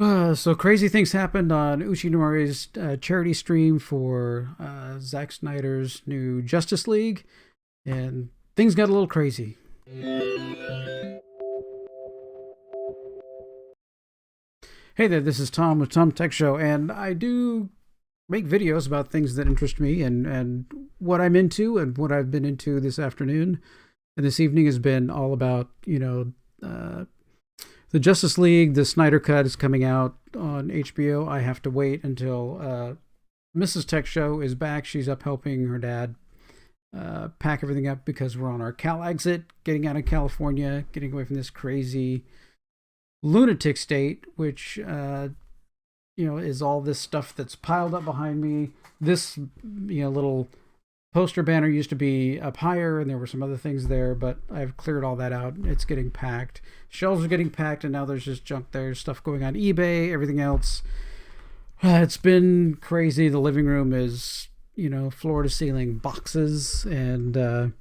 So crazy things happened on Uche Nwaneri's charity stream for Zack Snyder's new Justice League, and things got a little crazy. Hey there, this is Tom with Tom Tech Show, and I do make videos about things that interest me and what I'm into and what I've been into this afternoon. And this evening has been all about the Justice League. The Snyder Cut is coming out on HBO. I have to wait until Mrs. Tech Show is back. She's up helping her dad pack everything up because we're on our Cal exit, getting out of California, getting away from this crazy lunatic state, which is all this stuff that's piled up behind me. This little poster banner used to be up higher, and there were some other things there, but I've cleared all that out. It's getting packed. Shelves are getting packed, and now there's just junk there. Stuff going on eBay, everything else. It's been crazy. The living room is, floor to ceiling boxes, and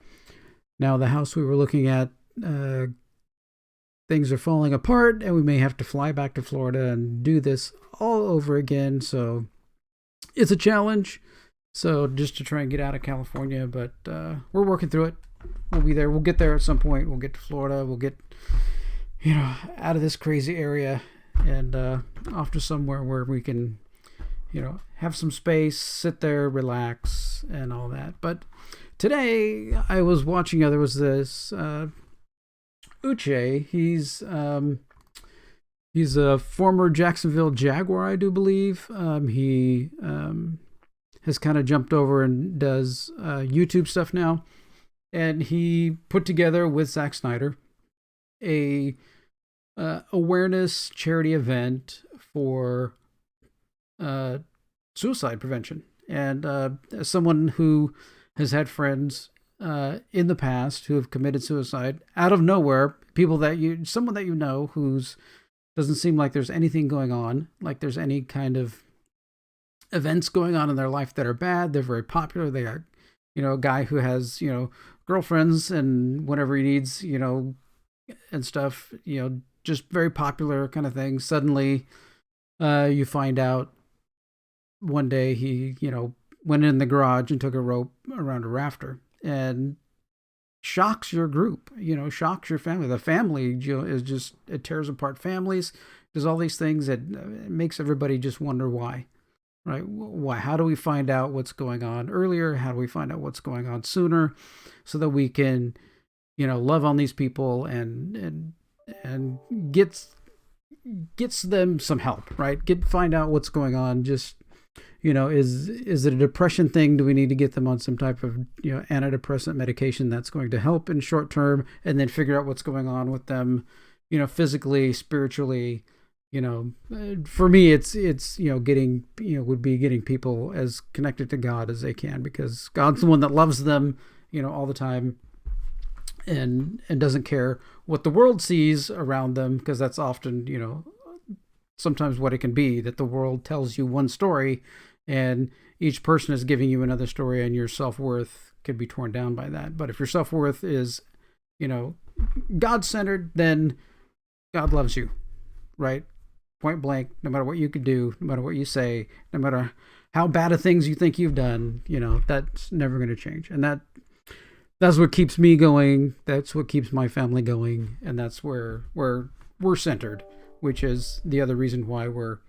now the house we were looking at, things are falling apart, and we may have to fly back to Florida and do this all over again. So it's a challenge. So just to try and get out of California, but we're working through it. We'll be there. We'll get there at some point. We'll get to Florida. We'll get, out of this crazy area and off to somewhere where we can, have some space, sit there, relax, and all that. But today I was watching. There was this Uche. He's a former Jacksonville Jaguar, I do believe. He has kind of jumped over and does YouTube stuff now. And he put together with Zack Snyder a awareness charity event for suicide prevention. And as someone who has had friends in the past who have committed suicide out of nowhere, someone that who's doesn't seem like there's anything going on, like there's any kind of events going on in their life that are bad. They're very popular. They are, a guy who has, girlfriends and whatever he needs, and stuff, just very popular kind of thing. Suddenly, you find out one day he, went in the garage and took a rope around a rafter and shocks your group, shocks your family. The family, is just, it tears apart families, does all these things that makes everybody just wonder why. Right? Why? How do we find out what's going on earlier? How do we find out what's going on sooner, so that we can, love on these people and gets them some help, right? Find out what's going on. Just, is it a depression thing? Do we need to get them on some type of antidepressant medication that's going to help in short term, and then figure out what's going on with them, physically, spiritually. For me, it's getting, would be getting people as connected to God as they can, because God's the one that loves them, all the time, and doesn't care what the world sees around them, because that's often, sometimes what it can be, that the world tells you one story and each person is giving you another story, and your self-worth could be torn down by that. But if your self-worth is, God-centered, then God loves you, right? Point blank, no matter what you could do, no matter what you say, no matter how bad of things you think you've done, that's never going to change. And that's what keeps me going. That's what keeps my family going. And that's where we're centered, which is the other reason why we're,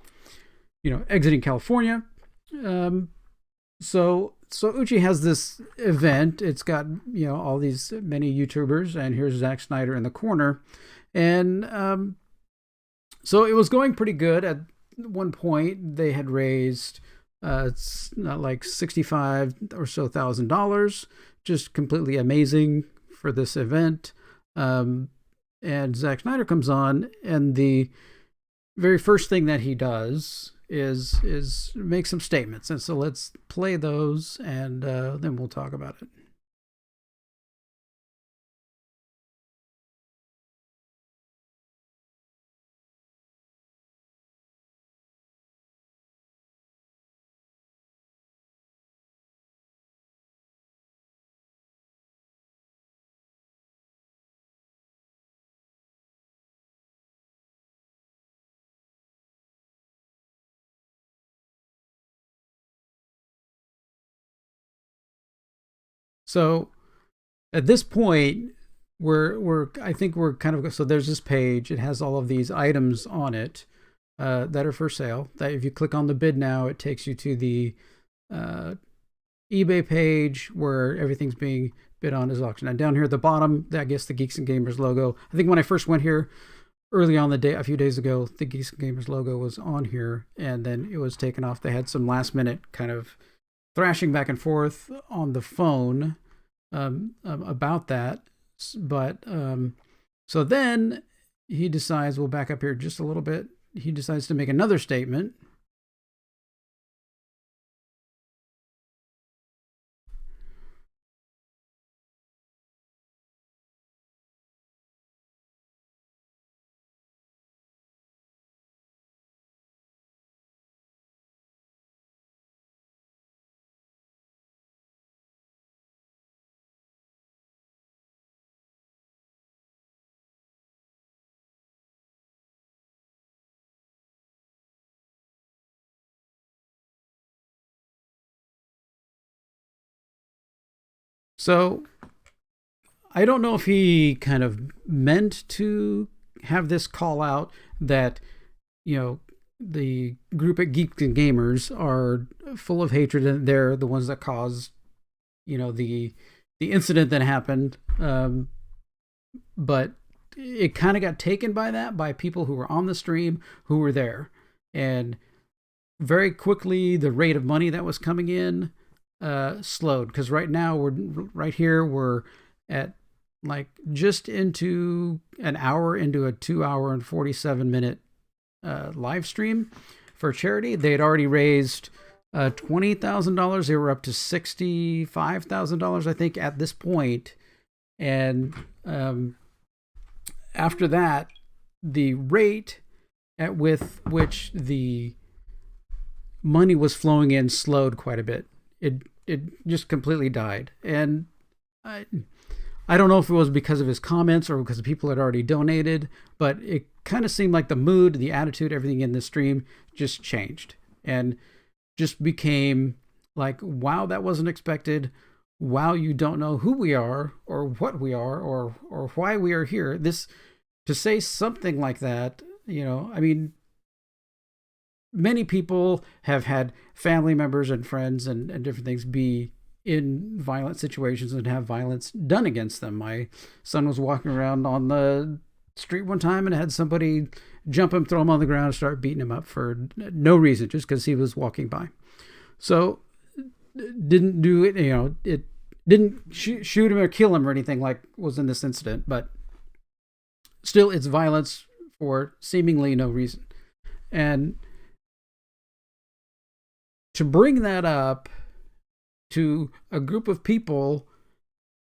exiting California. So Uchi has this event. It's got, all these many YouTubers, and here's Zack Snyder in the corner. And so it was going pretty good. At one point, they had raised it's not like 65 or so $1,000, just completely amazing for this event. And Zack Snyder comes on, and the very first thing that he does is make some statements. And so let's play those, and then we'll talk about it. So at this point, we're I think we're kind of, so there's this page. It has all of these items on it that are for sale. That if you click on the bid now, it takes you to the uh, eBay page where everything's being bid on as auction. And down here at the bottom, I guess the Geeks and Gamers logo. I think when I first went here early on the day, a few days ago, the Geeks and Gamers logo was on here, and then it was taken off. They had some last minute kind of thrashing back and forth on the phone about that. But so then he decides, we'll back up here just a little bit. He decides to make another statement. So I don't know if he kind of meant to have this call out that, the group at Geeks and Gamers are full of hatred and they're the ones that caused, the incident that happened. But it kind of got taken by that, by people who were on the stream, who were there. And very quickly, the rate of money that was coming in slowed, because right now we're at like just into an hour into a 2 hour and 47 minute live stream for charity. They had already raised $20,000. They were up to $65,000, I think, at this point. And after that, the rate at which the money was flowing in slowed quite a bit. It just completely died. And I don't know if it was because of his comments or because people had already donated, but it kind of seemed like the mood, the attitude, everything in the stream just changed and just became like, wow, that wasn't expected. Wow, you don't know who we are or what we are or why we are here. To say something like that, I mean, many people have had family members and friends and different things be in violent situations and have violence done against them. My son was walking around on the street one time and had somebody jump him, throw him on the ground, and start beating him up for no reason, just because he was walking by. So didn't do it, it didn't shoot him or kill him or anything like was in this incident, but still it's violence for seemingly no reason. And to bring that up to a group of people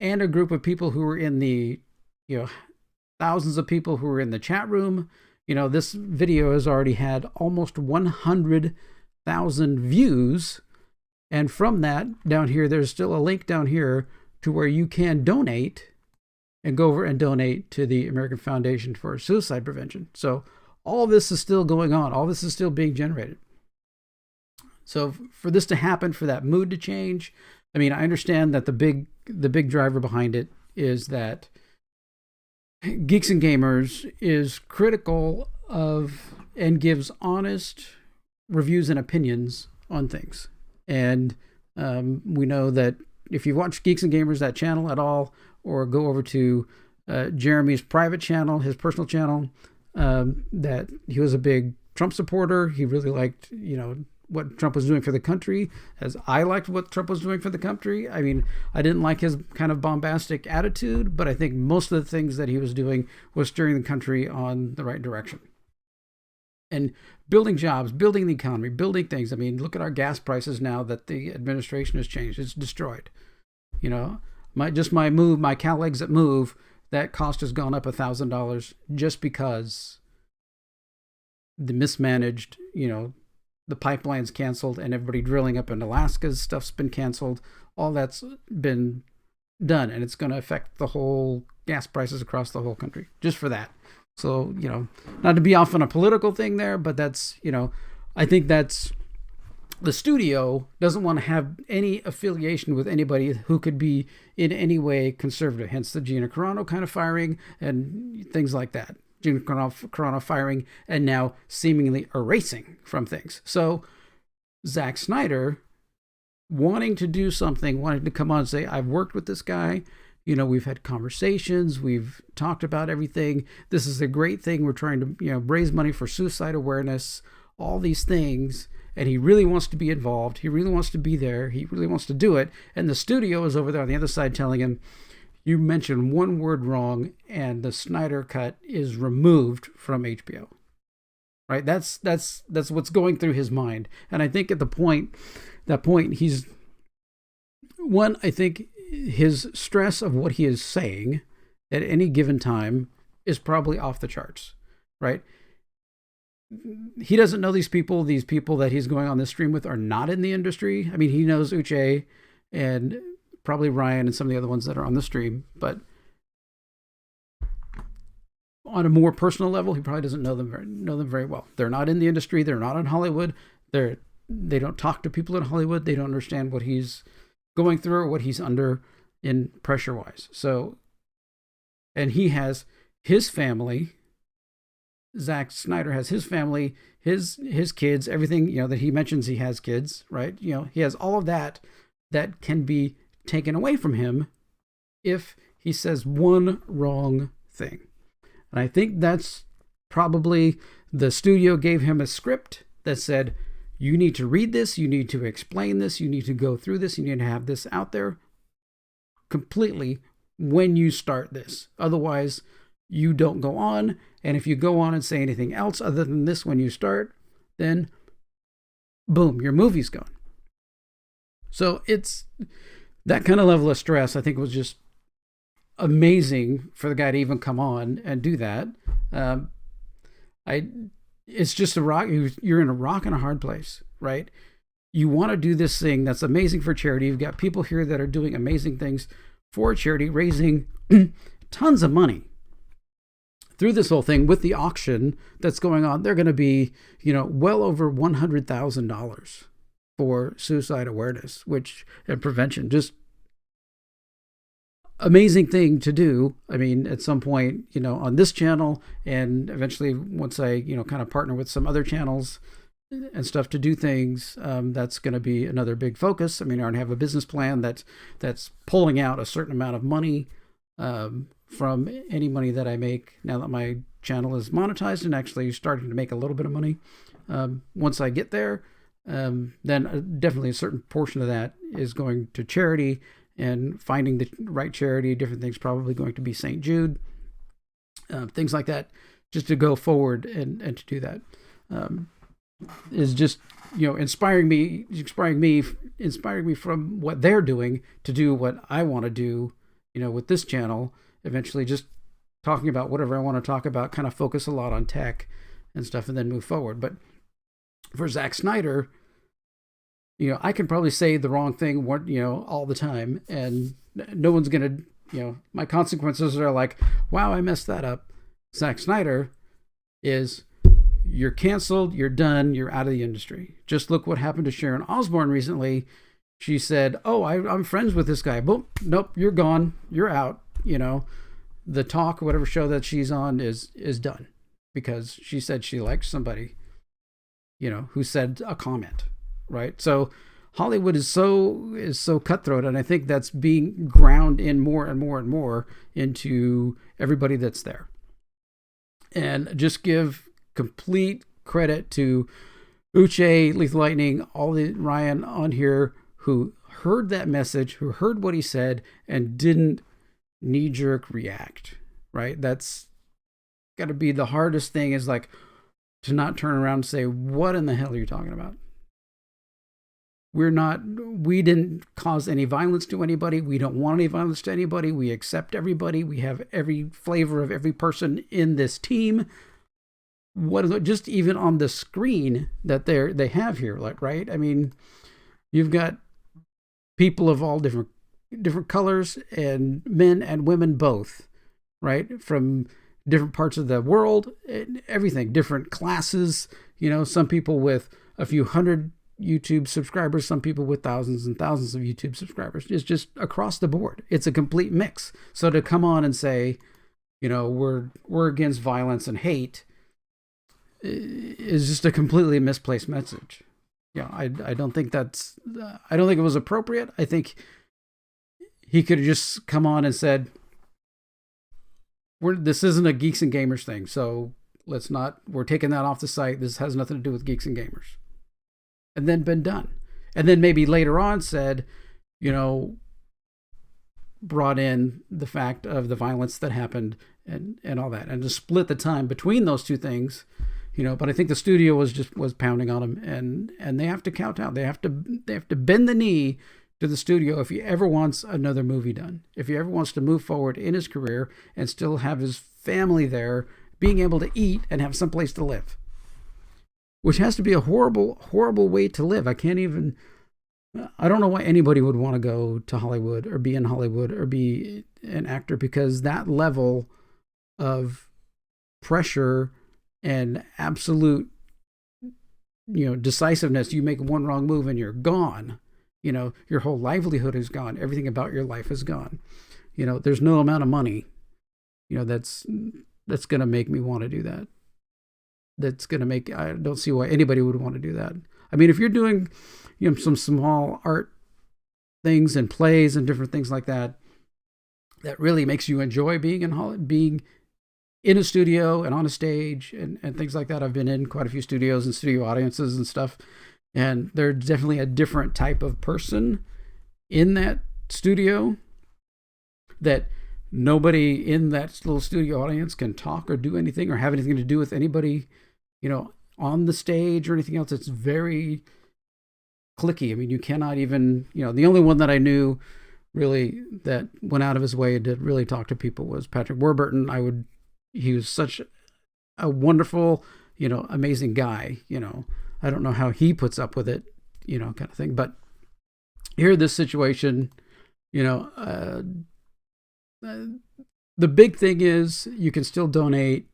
and a group of people who were in the, thousands of people who were in the chat room, this video has already had almost 100,000 views. And from that, down here, there's still a link down here to where you can donate and go over and donate to the American Foundation for Suicide Prevention. So all this is still going on. All this is still being generated. So for this to happen, for that mood to change, I mean, I understand that the big driver behind it is that Geeks and Gamers is critical of and gives honest reviews and opinions on things. And we know that if you watch Geeks and Gamers, that channel at all, or go over to Jeremy's private channel, his personal channel, that he was a big Trump supporter. He really liked, what Trump was doing for the country, as I liked what Trump was doing for the country. I mean, I didn't like his kind of bombastic attitude, but I think most of the things that he was doing was steering the country on the right direction. And building jobs, building the economy, building things. I mean, look at our gas prices now that the administration has changed. It's destroyed. My Cal Exit move, that cost has gone up $1,000 just because the mismanaged, the pipeline's canceled and everybody drilling up in Alaska's stuff's been canceled. All that's been done, and it's going to affect the whole gas prices across the whole country just for that. So, not to be off on a political thing there, but that's, I think that's the studio doesn't want to have any affiliation with anybody who could be in any way conservative. Hence the Gina Carano kind of firing and things like that. Gina Carano firing and now seemingly erasing from things. So Zack Snyder wanting to do something, wanting to come on and say, I've worked with this guy. We've had conversations. We've talked about everything. This is a great thing. We're trying to, raise money for suicide awareness, all these things. And he really wants to be involved. He really wants to be there. He really wants to do it. And the studio is over there on the other side telling him, you mentioned one word wrong and the Snyder cut is removed from HBO. Right? That's what's going through his mind. And I think at that point, he's one, I think his stress of what he is saying at any given time is probably off the charts, right? He doesn't know these people. These people that he's going on this stream with are not in the industry. I mean, he knows Uche and probably Ryan and some of the other ones that are on the stream, but on a more personal level, he probably doesn't know them very well. They're not in the industry. They're not in Hollywood. They don't talk to people in Hollywood. They don't understand what he's going through or what he's under in pressure-wise. So, and he has his family. Zack Snyder has his family, his kids, everything, that he mentions he has kids, right? He has all of that can be taken away from him if he says one wrong thing. And I think that's probably the studio gave him a script that said, you need to read this, you need to explain this, you need to go through this, you need to have this out there completely when you start this. Otherwise, you don't go on. And if you go on and say anything else other than this when you start, then boom, your movie's gone. So it's that kind of level of stress, I think, was just amazing for the guy to even come on and do that. It's just a rock. You're in a rock and a hard place, right? You want to do this thing that's amazing for charity. You've got people here that are doing amazing things for charity, raising tons of money through this whole thing with the auction that's going on. They're going to be, well over $100,000 for suicide awareness, and prevention. Just amazing thing to do. I mean, at some point, on this channel, and eventually once I, kind of partner with some other channels and stuff to do things, that's going to be another big focus. I mean, I already have a business plan that's pulling out a certain amount of money from any money that I make now that my channel is monetized and actually starting to make a little bit of money. Once I get there, then definitely a certain portion of that is going to charity and finding the right charity. Different things, probably going to be St. Jude, things like that, just to go forward and to do that is just, inspiring me from what they're doing to do what I want to do, with this channel. Eventually just talking about whatever I want to talk about, kind of focus a lot on tech and stuff and then move forward. But for Zack Snyder, I can probably say the wrong thing, all the time, and no one's going to, my consequences are like, wow, I messed that up. Zack Snyder is, you're canceled, you're done, you're out of the industry. Just look what happened to Sharon Osbourne recently. She said, oh, I'm friends with this guy. Boom, nope, you're gone, you're out. The talk, whatever show that she's on is done because she said she liked somebody, who said a comment, right? So Hollywood is so cutthroat, and I think that's being ground in more and more and more into everybody that's there. And just give complete credit to Uche, Lethal Lightning, all the Ryan on here who heard that message, who heard what he said, and didn't knee-jerk react, right? That's got to be the hardest thing, is like to not turn around and say, what in the hell are you talking about? We didn't cause any violence to anybody. We don't want any violence to anybody. We accept everybody. We have every flavor of every person in this team. What is it, just even on the screen that they have here, like, right? I mean, you've got people of all different colors, and men and women both, right? From different parts of the world, everything, different classes, some people with a few hundred YouTube subscribers, some people with thousands and thousands of YouTube subscribers. It's just across the board. It's a complete mix. So to come on and say, we're against violence and hate is just a completely misplaced message. I don't think I don't think it was appropriate. I think he could have just come on and said, this isn't a Geeks and Gamers thing, so we're taking that off the site. This has nothing to do with Geeks and Gamers. And then been done. And then maybe later on said, brought in the fact of the violence that happened and all that, and to split the time between those two things, but I think the studio was pounding on him, and they have to count out. They have to bend the knee to the studio if he ever wants another movie done. If he ever wants to move forward in his career and still have his family there, being able to eat and have someplace to live. Which has to be a horrible, horrible way to live. I don't know why anybody would want to go to Hollywood or be in Hollywood or be an actor, because that level of pressure and absolute, decisiveness, you make one wrong move and you're gone. Your whole livelihood is gone. Everything about your life is gone. There's no amount of money, that's going to make me want to do that. I don't see why anybody would want to do that. I mean, if you're doing, some small art things and plays and different things like that, that really makes you enjoy being in a studio and on a stage and things like that. I've been in quite a few studios and studio audiences and stuff. And there's definitely a different type of person in that studio that nobody in that little studio audience can talk or do anything or have anything to do with anybody, on the stage or anything else. It's very cliquey. I mean, you cannot even, the only one that I knew really that went out of his way to really talk to people was Patrick Warburton. He was such a wonderful, amazing guy, I don't know how he puts up with it, kind of thing. But here, this situation, the big thing is you can still donate,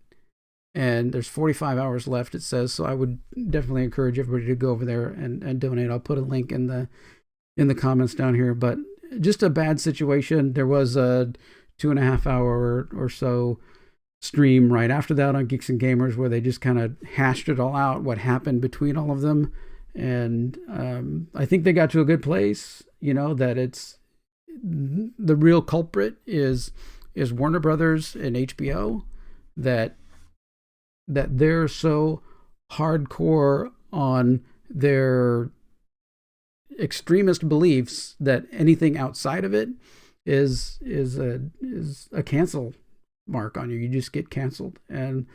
and there's 45 hours left, it says. So I would definitely encourage everybody to go over there and donate. I'll put a link in the comments down here. But just a bad situation. There was a 2.5 hour or so stream right after that on Geeks and Gamers where they just kind of hashed it all out, what happened between all of them. And I think they got to a good place, that it's the real culprit is Warner Brothers and HBO, that they're so hardcore on their extremist beliefs that anything outside of it is a cancel mark on you. You just get canceled. And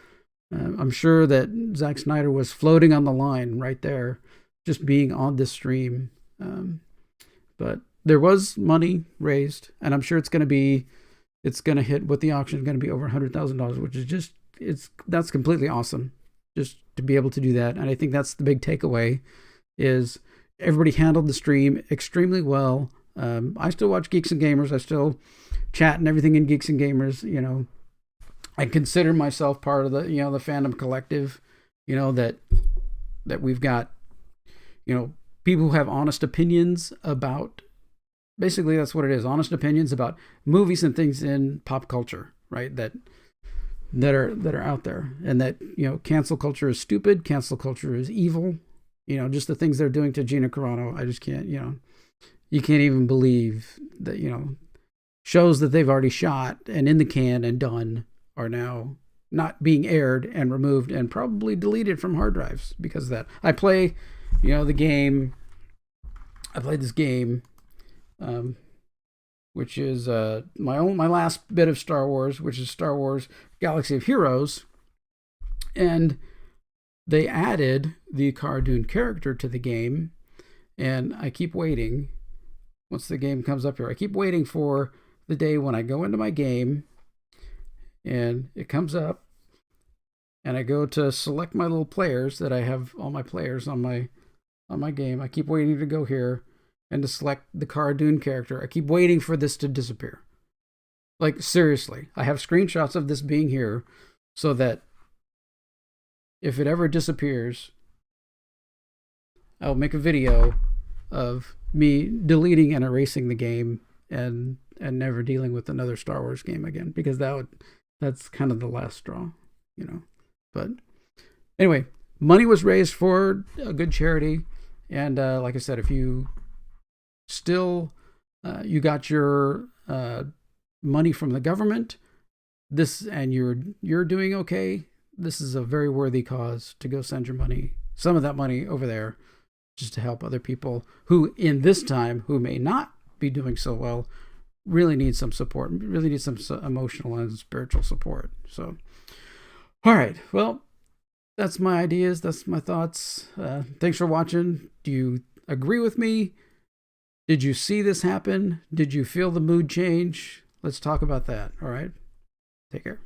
I'm sure that Zack Snyder was floating on the line right there, just being on this stream. But there was money raised, and I'm sure it's going to hit with the auction, going to be over $100,000, which is that's completely awesome, just to be able to do that. And I think that's the big takeaway, is everybody handled the stream extremely well. I still watch Geeks and Gamers. I still chat and everything in Geeks and Gamers. I consider myself part of the the fandom collective. That we've got people who have honest opinions about. Basically, that's what it is. Honest opinions about movies and things in pop culture, right? That are out there, and that cancel culture is stupid. Cancel culture is evil. Just the things they're doing to Gina Carano. I just can't. You can't even believe that shows that they've already shot and in the can and done are now not being aired and removed and probably deleted from hard drives because of that. I play, the game. I played this game, which is my last bit of Star Wars, which is Star Wars Galaxy of Heroes, and they added the Cara Dune character to the game, and I keep waiting. Once the game comes up here, I keep waiting for the day when I go into my game and it comes up and I go to select my little players that I have all my players on my game. I keep waiting to go here and to select the Cara Dune character. I keep waiting for this to disappear. Like, seriously, I have screenshots of this being here so that if it ever disappears, I'll make a video of me deleting and erasing the game and never dealing with another Star Wars game again, because that's kind of the last straw, you know. But anyway, money was raised for a good charity, and like I said, if you still you got your money from the government, and you're doing okay, this is a very worthy cause to go send your money, some of that money, over there, just to help other people who in this time, who may not be doing so well, really need some support, really need some emotional and spiritual support. So, all right, well, that's my ideas, that's my thoughts. Thanks for watching. Do you agree with me? Did you see this happen? Did you feel the mood change? Let's talk about that. All right, take care.